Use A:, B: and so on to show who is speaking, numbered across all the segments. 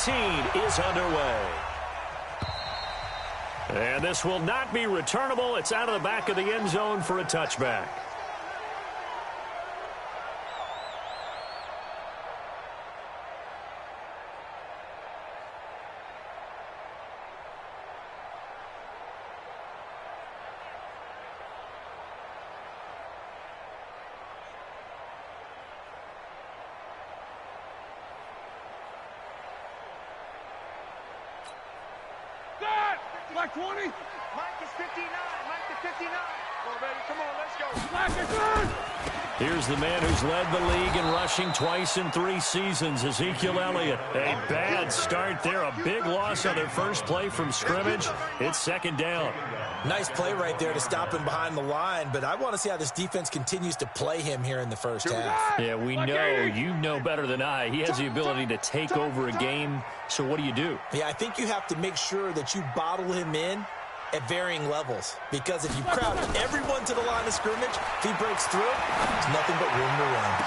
A: Is underway. And this will not be returnable. It's out of the back of the end zone for a touchback.
B: Like 20. Mike is 59. Mike is 59. Come on, baby. Come on, let's go. Mike is good.
A: Here's the man who's led the league in rushing twice in 3 seasons, Ezekiel Elliott. A bad start there. A big loss on their first play from scrimmage. It's second down.
C: Nice play right there to stop him behind the line, but I want to see how this defense continues to play him here in the first half.
A: Yeah, we know. You know better than I. He has the ability to take over a game, so what do?
C: Yeah, I think you have to make sure that you bottle him in at varying levels, because if you crowd everyone to the line of scrimmage, if he breaks through, there's nothing but room to run.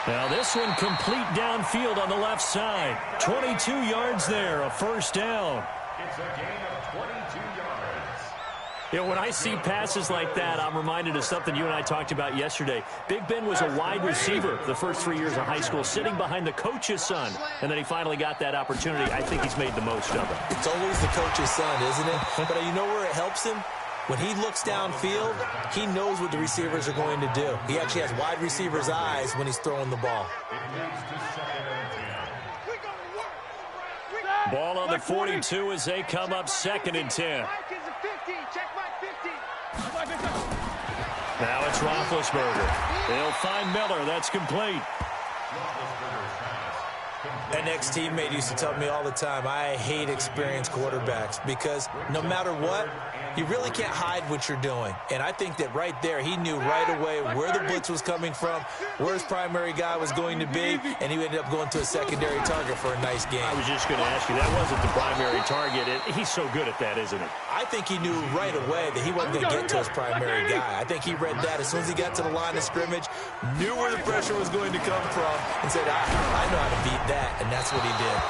A: Now this one complete downfield on the left side. 22 yards there, a first down.
D: It's a gain of 22 yards.
A: You know, when I see passes like that, I'm reminded of something you and I talked about yesterday. Big Ben was a wide receiver the first 3 years of high school, sitting behind the coach's son, and then he finally got that opportunity. I think he's made the most of it.
C: It's always the coach's son, isn't it? But you know where it helps him? When he looks downfield, he knows what the receivers are going to do. He actually has wide receivers' eyes when he's throwing the ball.
A: Ball on the 42 as they come up 2nd and 10. Now it's Roethlisberger. They'll find Miller. That's complete.
C: An ex-teammate used to tell me all the time, I hate experienced quarterbacks because no matter what, you really can't hide what you're doing. And I think that right there, he knew right away where the blitz was coming from, where his primary guy was going to be, and he ended up going to a secondary target for a nice game.
A: I was just going to ask you, that wasn't the primary target. He's so good at that, isn't he?
C: I think he knew right away that he wasn't going to get to his primary guy. I think he read that as soon as he got to the line of scrimmage, knew where the pressure was going to come from, and said, I know how to beat that, and that's what he did.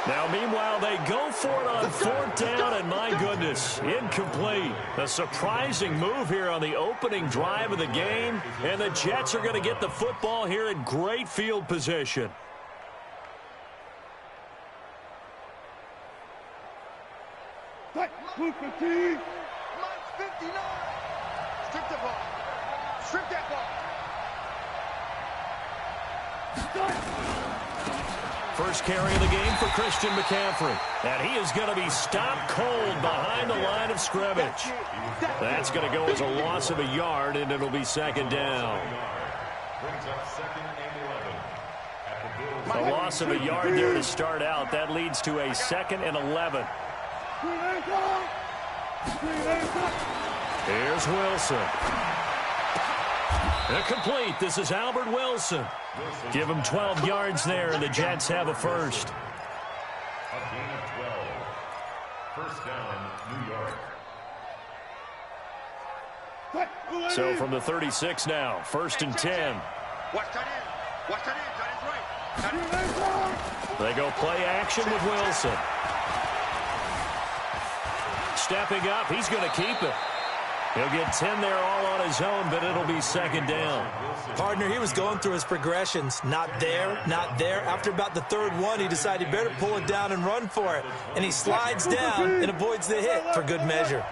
A: Now, meanwhile, they go for it on 4th down, and my goodness, incomplete. A surprising move here on the opening drive of the game, and the Jets are going to get the football here in great field position.
B: Mike 59. Strip the ball. Strip that ball.
A: First carry of the game for Christian McCaffrey. And he is going to be stopped cold behind the line of scrimmage. That's going to go as a loss of a yard, and it'll be 2nd down. A loss of a yard there to start out. That leads to a 2nd and 11. Here's Wilson. Incomplete. This is Albert Wilson. Give him 12 yards there, and the Jets have a first.
D: A gain of 12. First down, New York.
A: So from the 36 now, 1st and 10.
B: Watch that in. Watch that in. That is right.
A: They go play action with Wilson. Stepping up, he's going to keep it. He'll get 10 there all on his own, but it'll be 2nd down.
C: Partner, he was going through his progressions. Not there, not there. After about the 3rd one, he decided he better pull it down and run for it. And he slides down and avoids the hit for good measure.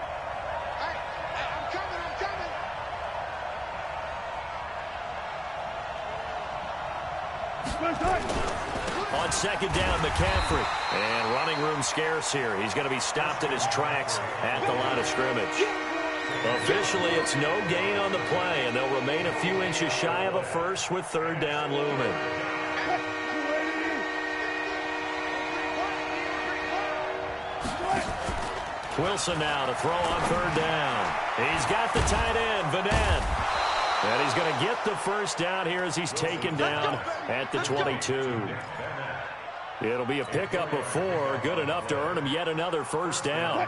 A: On 2nd down, McCaffrey. And running room scarce here. He's going to be stopped in his tracks at the line of scrimmage. Officially, it's no gain on the play, and they'll remain a few inches shy of a first with 3rd down looming. Wilson now to throw on 3rd down. He's got the tight end, Vanette. And he's going to get the first down here as he's taken down at the 22. It'll be a pickup of 4, good enough to earn him yet another first down.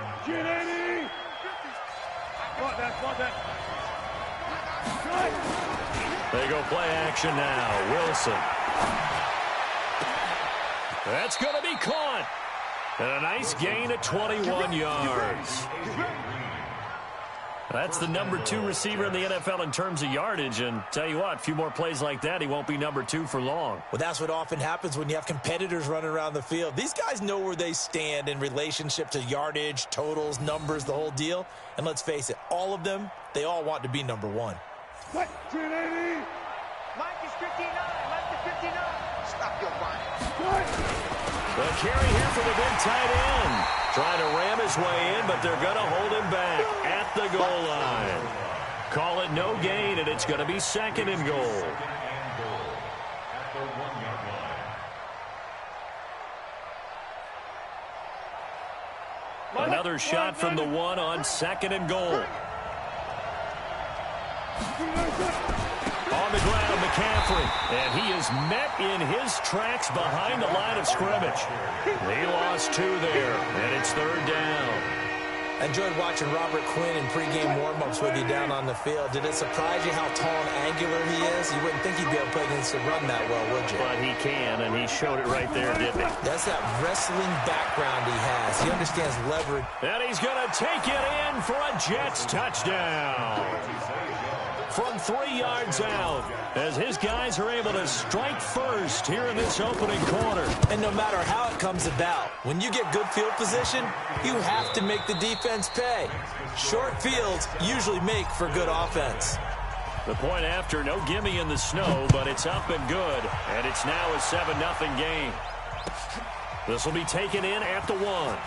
A: They go play action now. Wilson. That's going to be caught. And a nice gain of 21 yards. That's the number 2 receiver in the NFL in terms of yardage. And tell you what, a few more plays like that, he won't be number 2 for long.
C: Well, that's what often happens when you have competitors running around the field. These guys know where they stand in relationship to yardage, totals, numbers, the whole deal. And let's face it, all of them, they all want to be number 1.
B: What? 380.
E: Mike is 59. Mike is 59. Stop your body.
A: The carry here for the big tight end. Trying to ram his way in, but they're going to hold him back at the goal line. Call it no gain, and it's going to be 2nd and goal. Another shot from the 1 on 2nd and goal. On the ground, McCaffrey, and he is met in his tracks behind the line of scrimmage. He lost 2 there, and it's 3rd down.
C: I enjoyed watching Robert Quinn in pregame warm-ups with you down on the field. Did it surprise you how tall and angular he is? You wouldn't think he'd be able to play against the run that well, would you?
A: But he can, and he showed it right there, didn't he?
C: That's that wrestling background he has. He understands leverage.
A: And he's going to take it in for a Jets touchdown. From 3 yards out, as his guys are able to strike first here in this opening quarter.
C: And no matter how it comes about, when you get good field position, you have to make the defense pay. Short fields usually make for good offense.
A: The point after, no gimme in the snow, but it's up and good. And it's now a 7-0 game. This will be taken in at the 1.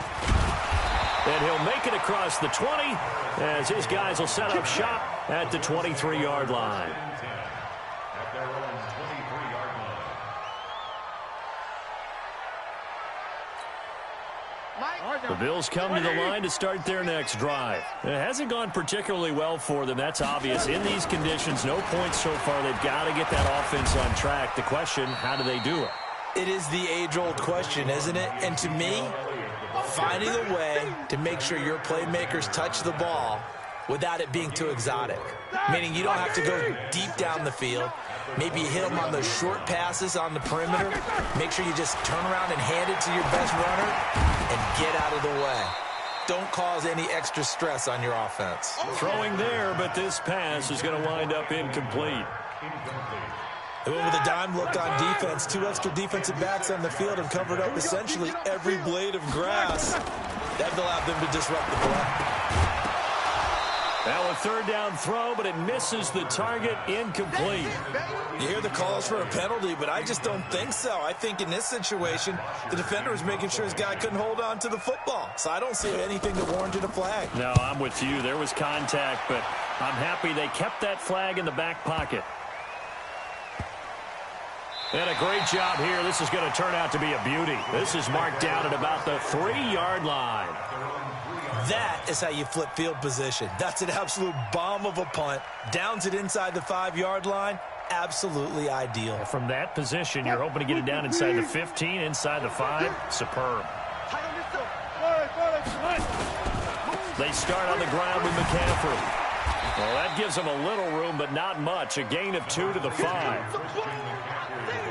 A: And he'll make it across the 20 as his guys will set up shop at the 23-yard line.
D: At their own 23-yard line.
A: The Bills come to the line to start their next drive. It hasn't gone particularly well for them. That's obvious. In these conditions, no points so far. They've got to get that offense on track. The question, how do they do it?
C: It is the age-old question, isn't it? And to me, finding a way to make sure your playmakers touch the ball without it being too exotic. Meaning you don't have to go deep down the field. Maybe you hit them on those short passes on the perimeter. Make sure you just turn around and hand it to your best runner and get out of the way. Don't cause any extra stress on your offense.
A: Throwing there, but this pass is going to wind up incomplete.
C: They went with a dime look on defense. 2 extra defensive backs on the field and covered up essentially every blade of grass. That allowed them to disrupt the play.
A: Now a 3rd down throw, but it misses the target, incomplete.
C: You hear the calls for a penalty, but I just don't think so. I think in this situation, the defender was making sure his guy couldn't hold on to the football. So I don't see anything that warranted a flag.
A: No, I'm with you. There was contact, but I'm happy they kept that flag in the back pocket. And a great job here. This is going to turn out to be a beauty. This is marked down at about the 3-yard line.
C: That is how you flip field position. That's an absolute bomb of a punt. Downs it inside the 5-yard line. Absolutely ideal.
A: From that position, you're hoping to get it down inside the 15, inside the 5. Superb. They start on the ground with McCaffrey. Well, that gives them a little room, but not much. A gain of 2 to the 5.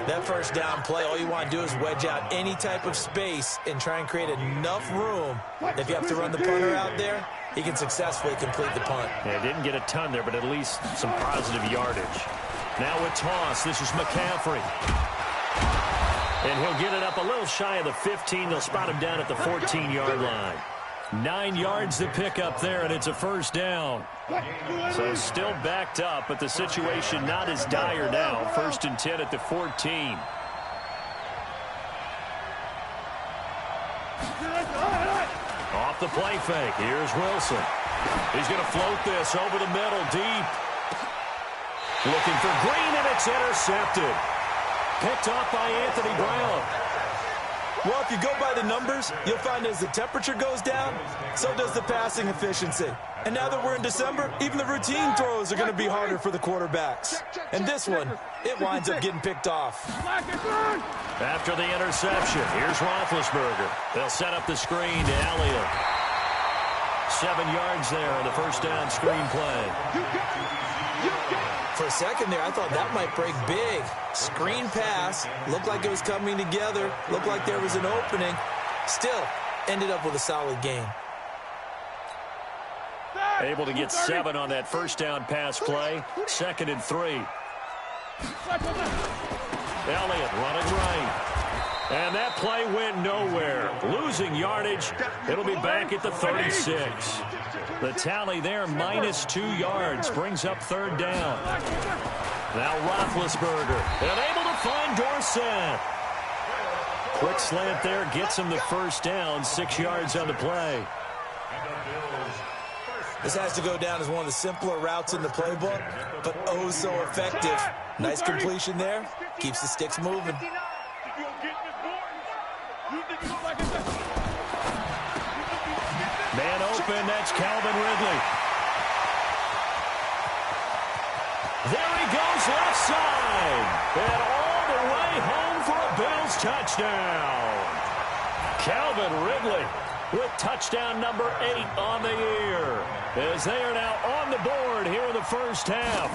C: That 1st down play, all you want to do is wedge out any type of space and try and create enough room. If you have to run the punter out there, he can successfully complete the punt.
A: Yeah, didn't get a ton there, but at least some positive yardage. Now a toss. This is McCaffrey. And he'll get it up a little shy of the 15. They'll spot him down at the 14-yard line. 9 yards to pick up there, and it's a 1st down. So still backed up, but the situation not as dire now. 1st and 10 at the 14. Off the play fake. Here's Wilson. He's going to float this over the middle, deep. Looking for Green, and it's intercepted. Picked off by Anthony Brown.
C: Well, if you go by the numbers, you'll find as the temperature goes down, so does the passing efficiency. And now that we're in December, even the routine throws are going to be harder for the quarterbacks. And this one, it winds up getting picked off.
A: After the interception, here's Roethlisberger. They'll set up the screen to Elliott. 7 yards there on the first down screen play.
C: For a second there, I thought that might break big. Screen pass. Looked like it was coming together. Looked like there was an opening. Still, ended up with a solid game.
A: Able to get 7 on that first down pass play. 2nd and 3. Elliott running right. And that play went nowhere. Losing yardage. It'll be back at the 36. The tally there, minus 2 yards. Brings up 3rd down. Now Roethlisberger. And able to find Dorsett. Quick slant there. Gets him the first down. 6 yards on the play.
C: This has to go down as one of the simpler routes in the playbook, but oh so effective. Nice completion there. Keeps the sticks moving.
A: Man open, that's Calvin Ridley. There he goes, left side. And all the way home for a Bills touchdown. Calvin Ridley with touchdown number 8 on the year, as they are now on the board here in the first half.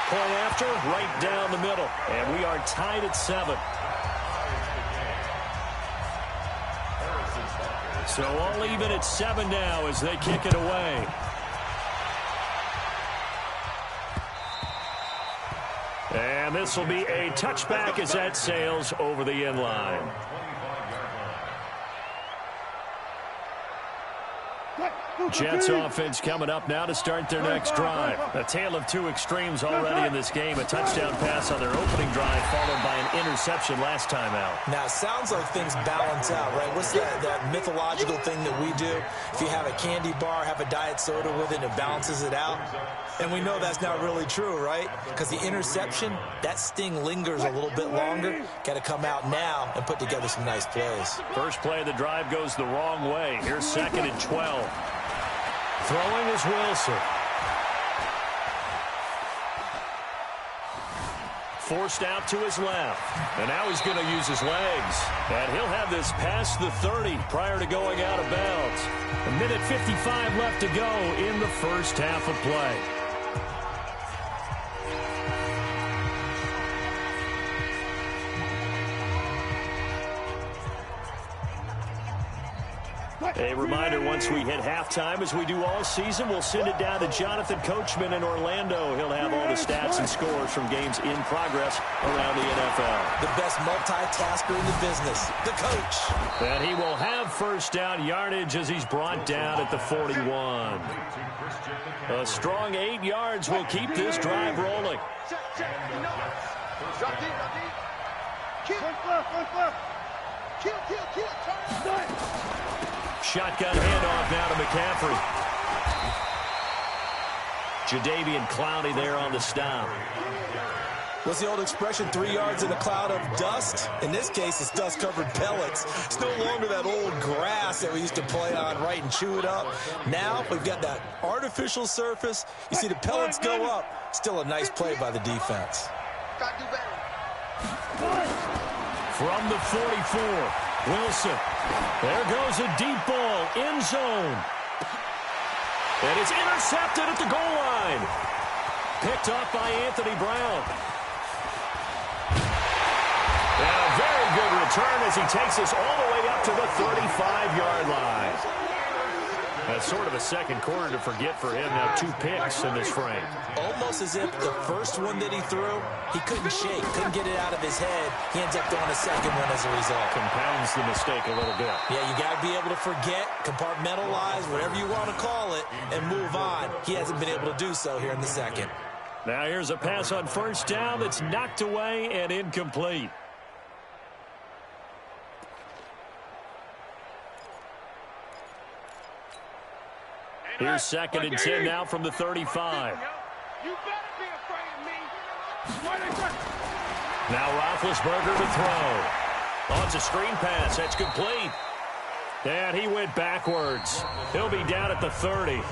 A: Point after, right down the middle, and we are tied at 7. So all even at 7 now as they kick it away. And this will be a touchback as that sails over the end line. Jets offense coming up now to start their next drive. A tale of 2 extremes already in this game. A touchdown pass on their opening drive followed by an interception last time out.
C: Now, it sounds like things balance out, right? What's that mythological thing that we do? If you have a candy bar, have a diet soda with it, it balances it out. And we know that's not really true, right? Because the interception, that sting lingers a little bit longer. Got to come out now and put together some nice plays.
A: First play of the drive goes the wrong way. Here's 2nd and 12. Throwing is Wilson. Forced out to his left. And now he's going to use his legs. And he'll have this past the 30 prior to going out of bounds. 1:55 left to go in the first half of play. A reminder, once we hit halftime, as we do all season, we'll send it down to Jonathan Coachman in Orlando. He'll have all the stats and scores from games in progress around the NFL.
C: The best multitasker in the business, the coach.
A: And he will have first down yardage as he's brought down at the 41. A strong 8 yards will keep this drive rolling. Shotgun handoff now to McCaffrey. Jadeveon Clowney there on the stop.
C: What's the old expression, 3 yards in a cloud of dust? In this case, it's dust-covered pellets. It's no longer that old grass that we used to play on, right, and chew it up. Now we've got that artificial surface. You see the pellets go up. Still a nice play by the defense.
A: From the 44, Wilson. There goes a deep ball, end zone. And it's intercepted at the goal line. Picked off by Anthony Brown. And a very good return as he takes us all the way up to the 35-yard line. That's sort of a second quarter to forget for him. Now 2 picks in this frame.
C: Almost as if the first one that he threw, he couldn't shake, couldn't get it out of his head. He ends up throwing a second one as a result.
A: Compounds the mistake a little bit.
C: Yeah, you got to be able to forget, compartmentalize, whatever you want to call it, and move on. He hasn't been able to do so here in the second.
A: Now here's a pass on first down that's knocked away and incomplete. Here's 2nd and 10 now from the 35.
B: You better be afraid of me.
A: Now Roethlisberger to throw. Oh, it's a screen pass. That's complete. And he went backwards. He'll be down at the 30.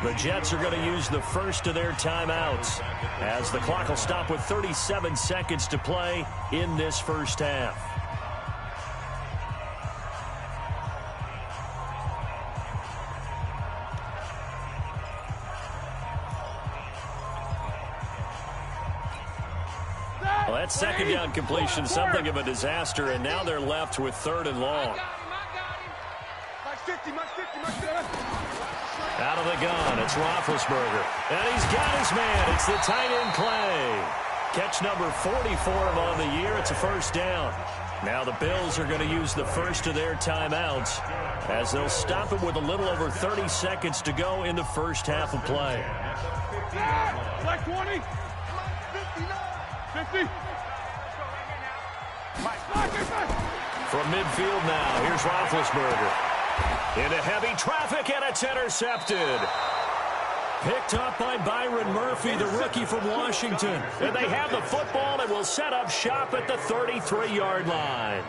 A: The Jets are going to use the first of their timeouts as the clock will stop with 37 seconds to play in this first half. That second down completion, something of a disaster, and now they're left with 3rd and long. Out of the gun, it's Roethlisberger. And he's got his man. It's the tight end Clay. Catch number 44 on the year. It's a first down. Now the Bills are going to use the first of their timeouts as they'll stop it with a little over 30 seconds to go in the first half of play.
B: Like 20. 50.
A: From midfield now, here's Roethlisberger. Into heavy traffic, and it's intercepted. Picked up by Byron Murphy, the rookie from Washington. And they have the football and will set up shop at the 33-yard line.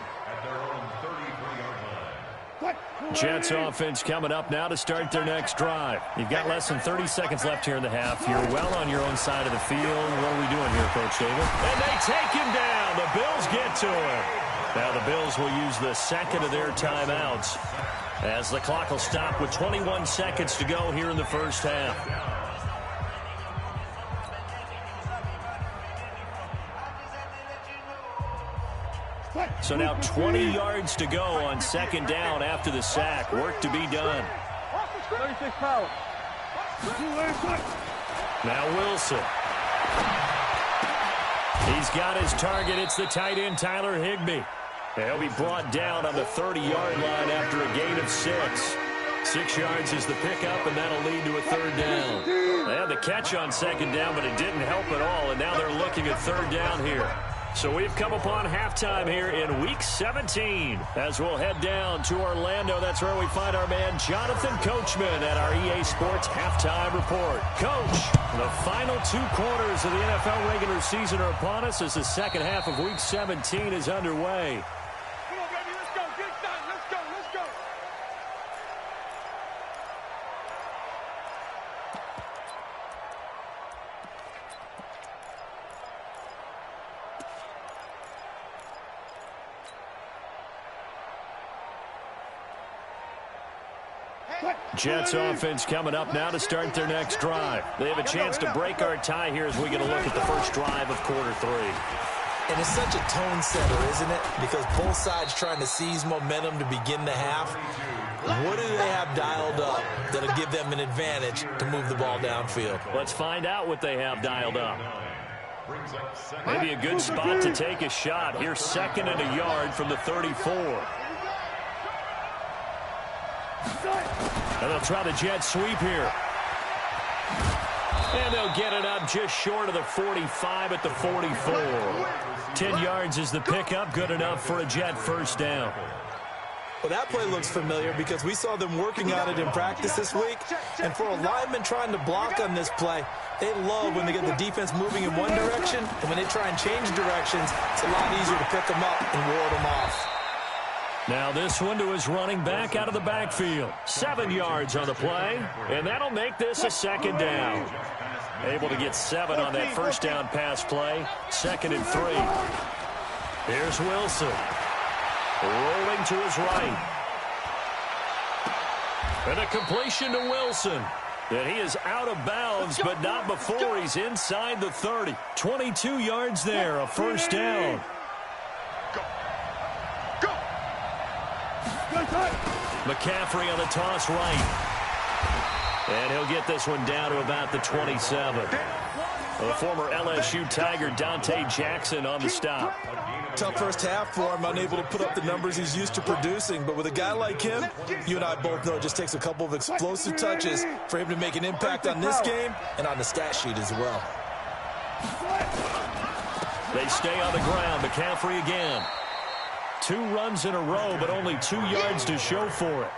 A: Jets offense coming up now to start their next drive. You've got less than 30 seconds left here in the half. You're well on your own side of the field. What are we doing here, Coach David? And they take him down. The Bills get to him. Now the Bills will use the second of their timeouts as the clock will stop with 21 seconds to go here in the first half. So now 20 yards to go on second down after the sack. Work to be done.
B: 36 power.
A: Now Wilson. He's got his target. It's the tight end Tyler Higbee. He'll be brought down on the 30-yard line after a gain of 6. 6 yards is the pickup, and that'll lead to a third down. They had the catch on second down, but it didn't help at all, and now they're looking at third down here. So we've come upon halftime here in Week 17. As we'll head down to Orlando, that's where we find our man Jonathan Coachman at our EA Sports Halftime Report. Coach, the final 2 quarters of the NFL regular season are upon us as the second half of Week 17 is underway.
B: Come on, baby, let's go. Get it done. Let's go. Let's go.
A: Jets offense coming up now to start their next drive. They have a chance to break our tie here as we get a look at the first drive of quarter 3.
C: And it's such a tone setter, isn't it? Because both sides trying to seize momentum to begin the half. What do they have dialed up that'll give them an advantage to move the ball downfield?
A: Let's find out what they have dialed up. Maybe a good spot to take a shot. Here's 2nd and a yard from the 34. And they'll try the jet sweep here. And they'll get it up just short of the 45 at the 44. 10 yards is the pickup, good enough for a Jet first down.
C: Well, that play looks familiar because we saw them working on it in practice this week. And for a lineman trying to block on this play, they love when they get the defense moving in one direction. And when they try and change directions, it's a lot easier to pick them up and ward them off.
A: Now this one to his running back out of the backfield. 7 yards on the play, and that'll make this a second down. Able to get 7 on that first down pass play. 2nd and 3. Here's Wilson. Rolling to his right. And a completion to Wilson. And he is out of bounds, but not before he's inside the 30. 22 yards there, a first down. McCaffrey on the toss right. And he'll get this one down to about the 27. The former LSU Tiger Dante Jackson on the stop.
C: Tough first half for him, unable to put up the numbers he's used to producing. But with a guy like him, you and I both know it just takes a couple of explosive touches for him to make an impact on this game and on the stat sheet as well.
A: They stay on the ground. McCaffrey again. 2 runs in a row, but only 2 yards to show for it.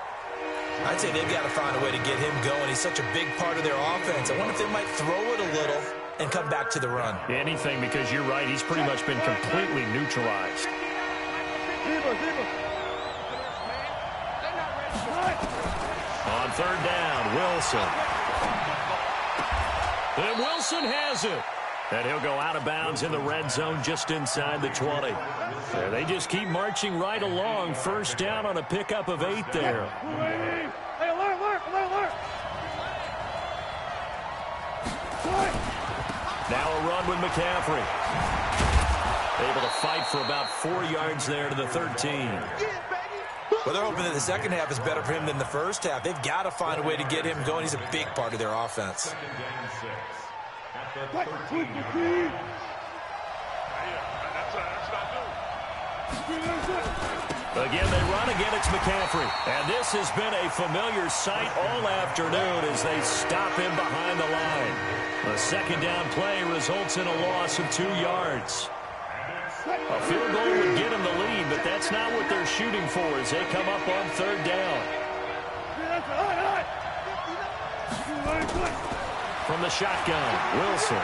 C: I'd say they've got to find a way to get him going. He's such a big part of their offense. I wonder if they might throw it a little and come back to the run.
A: Anything, because you're right. He's pretty much been completely neutralized. On third down, Wilson. And Wilson has it. And he'll go out of bounds in the red zone just inside the 20. And they just keep marching right along. First down on a pickup of 8 there.
B: Hey, alert, alert, alert, alert.
A: Now a run with McCaffrey. Able to fight for about 4 yards there to the 13.
C: Well, they're hoping that the second half is better for him than the first half. They've got to find a way to get him going. He's a big part of their offense.
A: Again, they run. Again, it's McCaffrey. And this has been a familiar sight all afternoon as they stop him behind the line. A second down play results in a loss of 2 yards. A field goal would get him the lead, but that's not what they're shooting for as they come up on third down. From the shotgun, Wilson.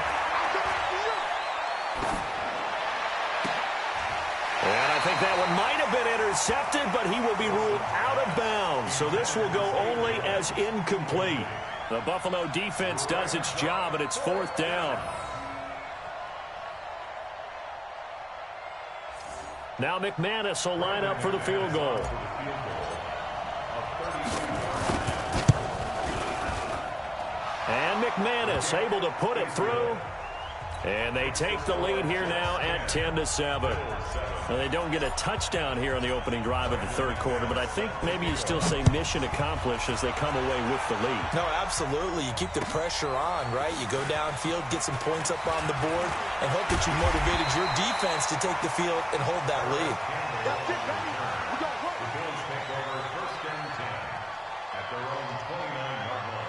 A: And I think that one might have been intercepted, but he will be ruled out of bounds. So this will go only as incomplete. The Buffalo defense does its job, and it's fourth down. Now McManus will line up for the field goal. And McManus able to put it through. And they take the lead here now at 10-7. Well, they don't get a touchdown here on the opening drive of the third quarter, but I think maybe you still say mission accomplished as they come away with the lead.
C: No, absolutely. You keep the pressure on, right? You go downfield, get some points up on the board, and hope that you motivated your defense to take the field and hold that lead.
B: That's it, baby. We got work.
D: The Bills take over first and 10 at their own 29-yard line.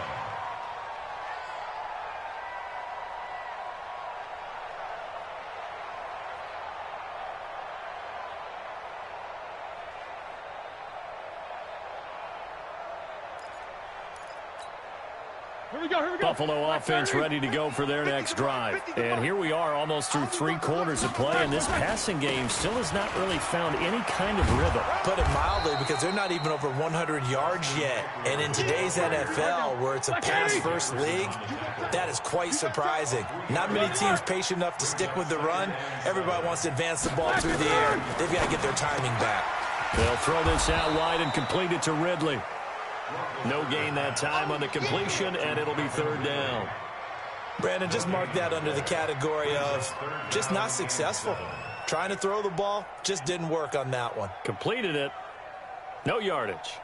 B: Here we go, here we go.
A: Buffalo offense ready to go for their next drive. And here we are almost through 3 quarters of play, and this passing game still has not really found any kind of rhythm.
C: Put it mildly, because they're not even over 100 yards yet. And in today's NFL, where it's a pass-first league, that is quite surprising. Not many teams patient enough to stick with the run. Everybody wants to advance the ball through the air. They've got to get their timing back.
A: They'll throw this out wide and complete it to Ridley. No gain that time on the completion, and it'll be third down.
C: Brandon, just mark that under the category of just not successful. Trying to throw the ball, just didn't work on that one.
A: Completed it. No yardage.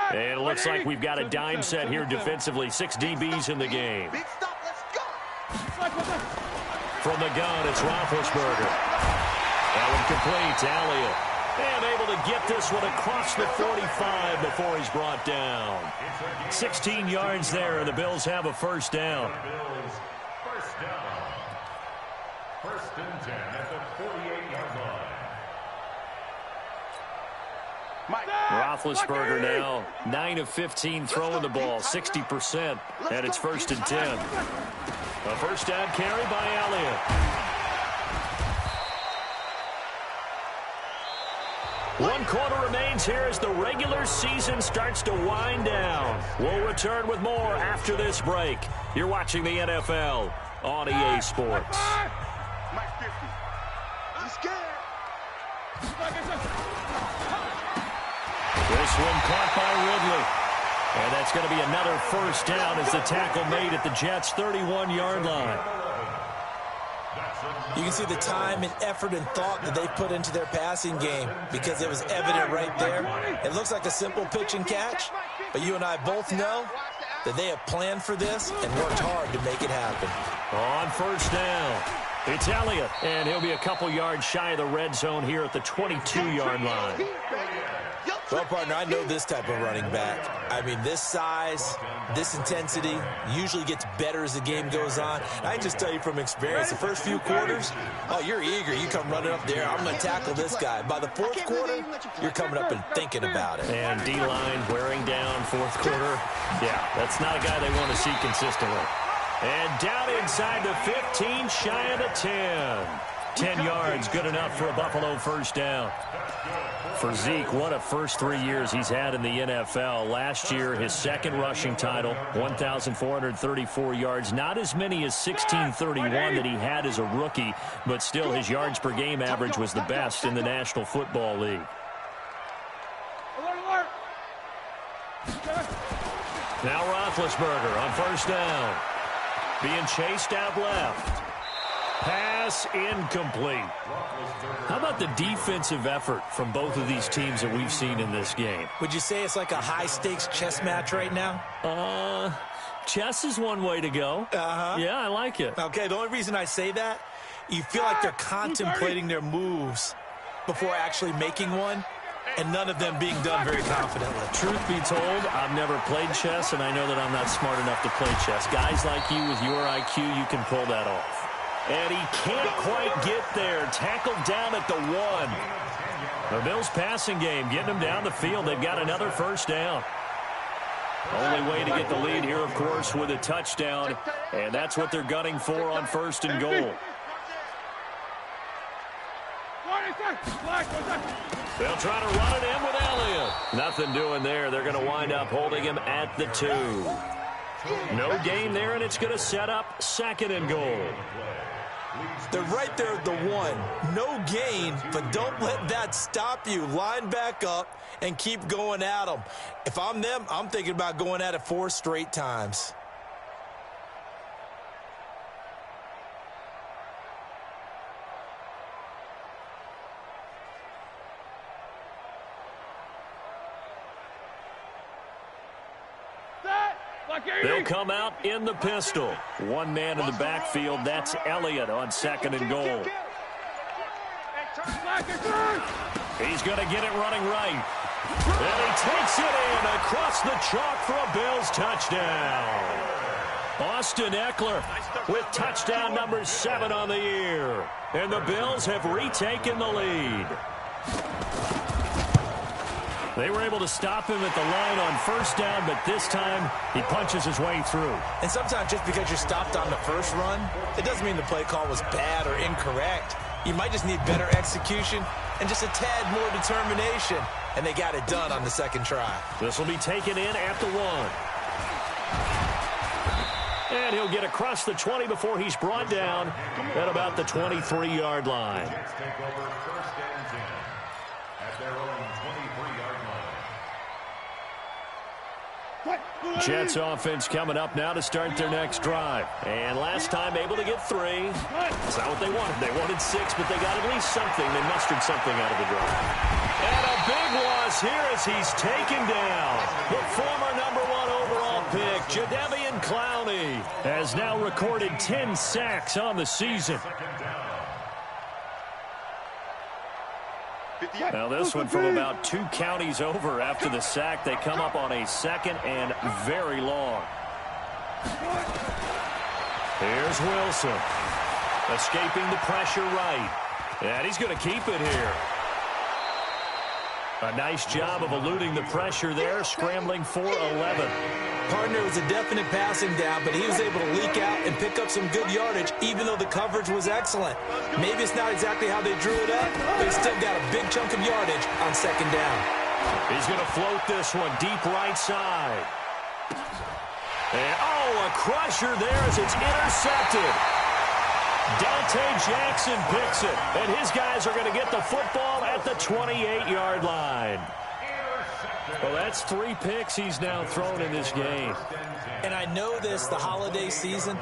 A: And it looks like we've got a dime set here defensively. 6 DBs in the game.
E: Big stop, let's go.
A: From the gun, it's Roethlisberger. That one complete to Elliott. And able to get this one across the 45 before he's brought down. 16 yards there, and the Bills have a first down.
D: Bills first down. First and 10 at the 48-yard line.
A: Roethlisberger now 9 of 15 throwing the ball, 60%, and it's first and 10. A first down carry by Elliott. 1 quarter remains here as the regular season starts to wind down. We'll return with more after this break. You're watching the NFL on EA Sports.
B: Mike 50.
E: He's scared.
A: This one caught by Ridley. And that's going to be another first down as the tackle made at the Jets' 31-yard line.
C: You can see the time and effort and thought that they put into their passing game because it was evident right there. It looks like a simple pitch and catch, but you and I both know that they have planned for this and worked hard to make it happen.
A: On first down, it's Elliott, and he'll be a couple yards shy of the red zone here at the 22-yard line.
C: Well, partner, I know this type of running back. I mean, this size, this intensity usually gets better as the game goes on. And I just tell you from experience, the first few quarters, oh, you're eager. You come running up there. I'm going to tackle this guy. By the fourth quarter, you're coming up and thinking about it.
A: And D-line wearing down fourth quarter. Yeah, that's not a guy they want to see consistently. And down inside the 15, shy of the 10. 10 yards, good enough for a Buffalo first down. For Zeke, what a first 3 years he's had in the NFL. Last year, his second rushing title, 1,434 yards. Not as many as 1,631 that he had as a rookie, but still his yards per game average was the best in the National Football League. Now Roethlisberger on first down. Being chased out left. Pass incomplete. How about the defensive effort from both of these teams that we've seen in this game?
C: Would you say it's like a high-stakes chess match right now?
A: Chess is one way to go. Yeah, I like it.
C: Okay, the only reason I say that, you feel like they're contemplating their moves before actually making one, and none of them being done very confidently.
A: Truth be told, I've never played chess, and I know that I'm not smart enough to play chess. Guys like you with your IQ, you can pull that off. And he can't quite get there. Tackled down at the 1. The Bills passing game getting them down the field. They've got another first down. Only way to get the lead here, of course, with a touchdown. And that's what they're gunning for on first and goal. They'll try to run it in with Elliott. Nothing doing there. They're going to wind up holding him at the 2. No gain there, and it's going to set up second and goal.
C: They're right there at the 1. No gain, but don't let that stop you. Line back up and keep going at them. If I'm them, I'm thinking about going at it 4 straight times.
A: They'll come out in the pistol. One man in the backfield. That's Elliott on second and goal. He's going to get it running right. And he takes it in across the chalk for a Bills touchdown. Austin Eckler with touchdown number 7 on the year. And the Bills have retaken the lead. They were able to stop him at the line on first down, but this time he punches his way through.
C: And sometimes just because you're stopped on the first run, it doesn't mean the play call was bad or incorrect. You might just need better execution and just a tad more determination. And they got it done on the second try.
A: This will be taken in at the 1. And he'll get across the 20 before he's brought down at about the 23-yard line. Jets offense coming up now to start their next drive. And last time able to get 3. That's not what they wanted. They wanted 6, but they got at least something. They mustered something out of the drive. And a big loss here as he's taken down. The former number 1 overall pick, Jadeveon Clowney, has now recorded 10 sacks on the season. Now this one from about 2 counties over after the sack. They come up on a 2nd and very long. Here's Wilson. Escaping the pressure right. And he's going to keep it here. A nice job of eluding the pressure there, scrambling for 11.
C: Partner was a definite passing down, but he was able to leak out and pick up some good yardage, even though the coverage was excellent. Maybe it's not exactly how they drew it up, but he still got a big chunk of yardage on second down.
A: He's going to float this one deep right side. And, a crusher there as it's intercepted. Dante Jackson picks it, and his guys are going to get the football at the 28-yard line. Well, that's 3 picks he's now thrown in this game.
C: And I know this, the holiday season,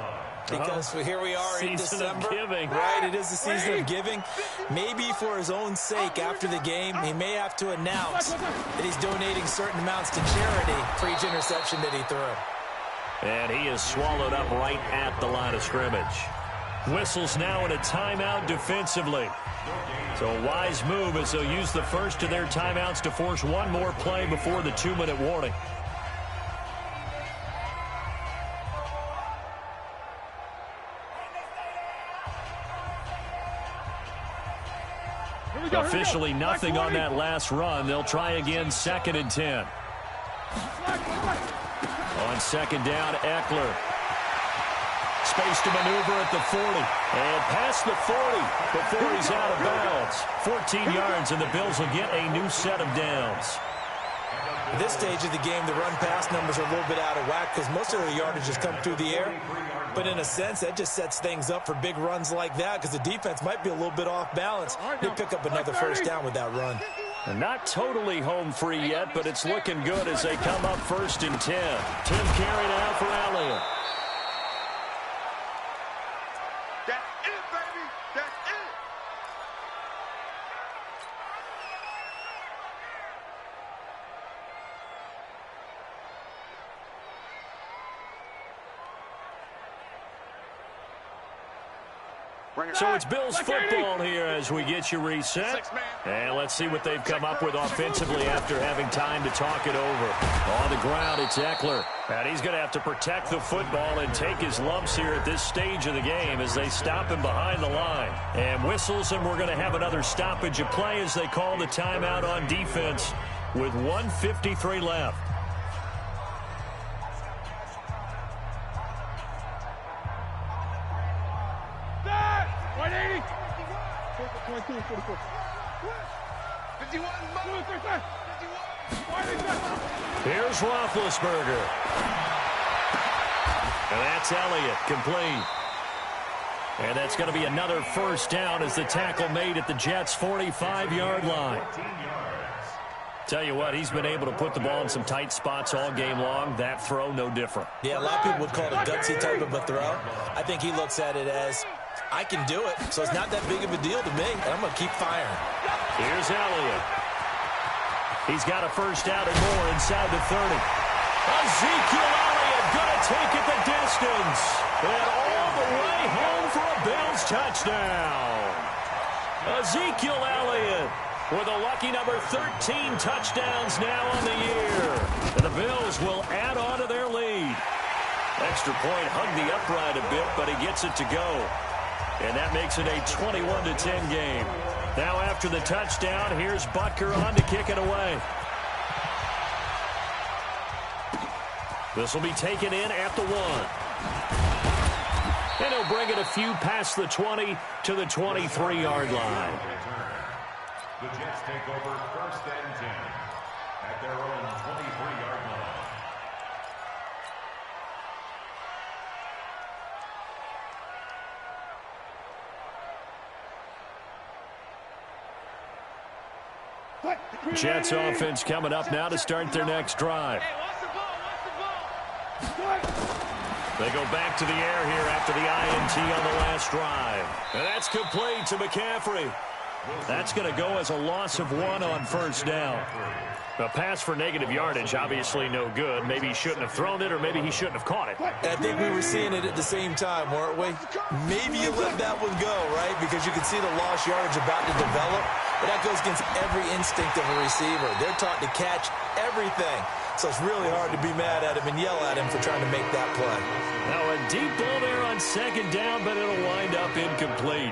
C: because here we are in December.
A: Of giving.
C: Right, it is the season of giving. Maybe for his own sake after the game, he may have to announce that he's donating certain amounts to charity for each interception that he threw.
A: And he is swallowed up right at the line of scrimmage. Whistles now in a timeout defensively. So a wise move as they'll use the first of their timeouts to force one more play before the 2-minute warning. Officially nothing on that last run. They'll try again, 2nd and 10. On second down, Eckler. Space to maneuver at the 40. And past the 40 before he's out of bounds. 14 yards, and the Bills will get a new set of downs.
C: At this stage of the game, the run-pass numbers are a little bit out of whack because most of their yardage has come through the air. But in a sense, that just sets things up for big runs like that because the defense might be a little bit off balance. They pick up another first down with that run.
A: And not totally home free yet, but it's looking good as they come up 1st and 10. Tim carry now for Elliott.
B: That's it, baby. That's it.
A: So it's Bills football here as we get you reset. And let's see what they've come up with offensively after having time to talk it over. On the ground, it's Eckler. And he's going to have to protect the football and take his lumps here at this stage of the game as they stop him behind the line. And whistles, and we're going to have another stoppage of play as they call the timeout on defense with 1:53 left. Here's Roethlisberger. And that's Elliott, complete. And that's going to be another first down as the tackle made at the Jets' 45-yard line. Tell you what, he's been able to put the ball in some tight spots all game long. That throw, no different.
C: Yeah, a lot of people would call it a gutsy type of a throw. I think he looks at it as, I can do it, so it's not that big of a deal to me, and I'm going to keep firing.
A: Here's Elliott. He's got a first down and more inside the 30. Ezekiel Elliott going to take it the distance. And all the way home for a Bills touchdown. Ezekiel Elliott with a lucky number 13 touchdowns now on the year. And the Bills will add on to their lead. Extra point hugged the upright a bit, but he gets it to go. And that makes it a 21-10 game. Now after the touchdown, here's Butker on to kick it away. This will be taken in at the 1. And he'll bring it a few past the 20 to the 23-yard line.
D: The Jets take over 1st and 10 at their own 23-yard line.
A: Jets offense coming up now to start their next drive. They go back to the air here after the INT on the last drive. And that's complete to McCaffrey. That's going to go as a loss of 1 on first down. A pass for negative yardage, obviously no good. Maybe he shouldn't have thrown it, or maybe he shouldn't have caught it.
C: And I think we were seeing it at the same time, weren't we? Maybe you let that one go, right? Because you can see the lost yardage about to develop. But that goes against every instinct of a receiver. They're taught to catch everything. So it's really hard to be mad at him and yell at him for trying to make that play.
A: Now a deep ball there on second down, but it'll wind up incomplete.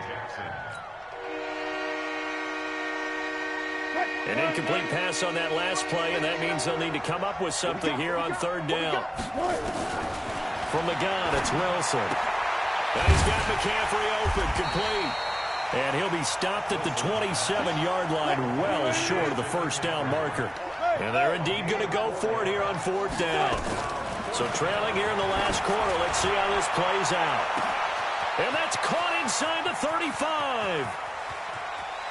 A: An incomplete pass on that last play, and that means they'll need to come up with something here on third down. From the gun, it's Wilson. And he's got McCaffrey open, complete. And he'll be stopped at the 27-yard line, well short of the first down marker. And they're indeed going to go for it here on fourth down. So trailing here in the last quarter, let's see how this plays out. And that's caught inside the 35.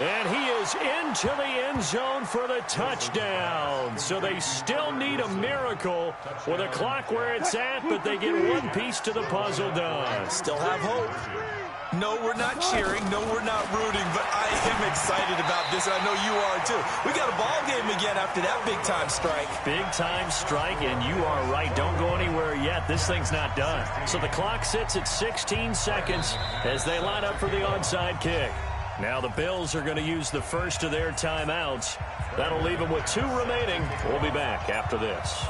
A: And he is into the end zone for the touchdown. So they still need a miracle with a clock where it's at, but they get one piece to the puzzle done.
C: Still have hope. No, we're not cheering. No, we're not rooting, but I am excited about this, and I know you are too. We got a ball game again after that big-time strike.
A: Big-time strike, and you are right. Don't go anywhere yet. This thing's not done. So the clock sits at 16 seconds as they line up for the onside kick. Now the Bills are going to use the first of their timeouts. That'll leave them with 2 remaining. We'll be back after this.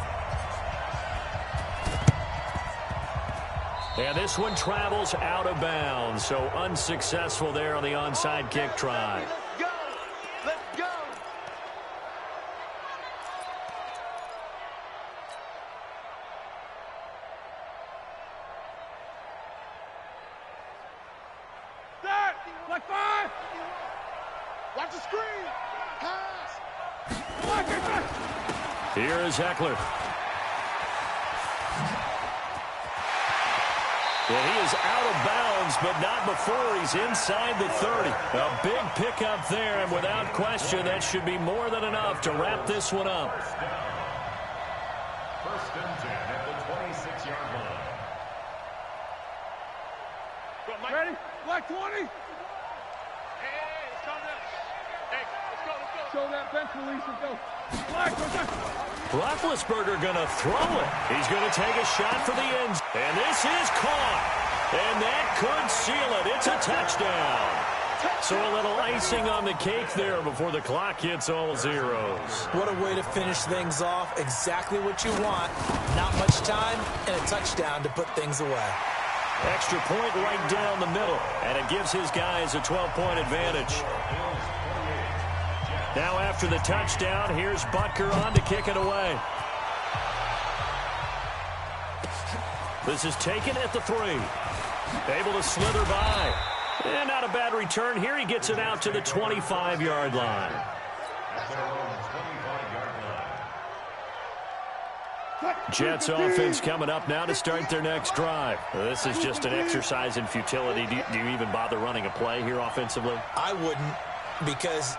A: And this one travels out of bounds, so unsuccessful there on the onside kick try.
E: Let's go! Let's go!
B: Set! Like 5! Watch the screen! Pass!
A: Here is Eckler. And he is out of bounds, but not before he's inside the 30. A big pickup there, and without question, that should be more than enough to wrap this one up.
D: First and 10 at the 26-yard line.
B: Ready? Black 20.
E: Hey, let's go now. Hey, let's go.
B: Show that bench release and go. Black, go down.
A: Roethlisberger going to throw it. He's going to take a shot for the end. And this is caught. And that could seal it. It's a touchdown. So a little icing on the cake there before the clock hits all zeros.
C: What a way to finish things off. Exactly what you want. Not much time and a touchdown to put things away.
A: Extra point right down the middle. And it gives his guys a 12-point advantage. Now after the touchdown, here's Butker on to kick it away. This is taken at the 3. Able to slither by. And not a bad return here. He gets it out to the 25-yard line. Jets offense coming up now to start their next drive. This is just an exercise in futility. Do you even bother running a play here offensively?
C: I wouldn't, because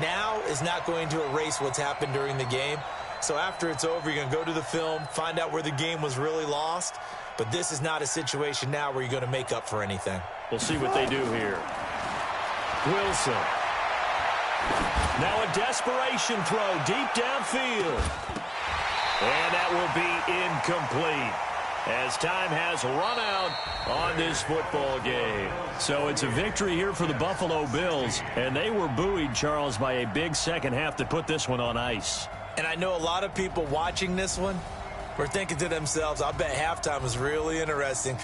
C: now is not going to erase what's happened during the game. So after it's over, you're going to go to the film, find out where the game was really lost. But this is not a situation now where you're going to make up for anything.
A: We'll see what they do here. Wilson. Now a desperation throw deep downfield. And that will be incomplete as time has run out on this football game. So it's a victory here for the Buffalo Bills. And they were buoyed, Charles, by a big second half that put this one on ice.
C: And I know a lot of people watching this one were thinking to themselves, I bet halftime was really interesting.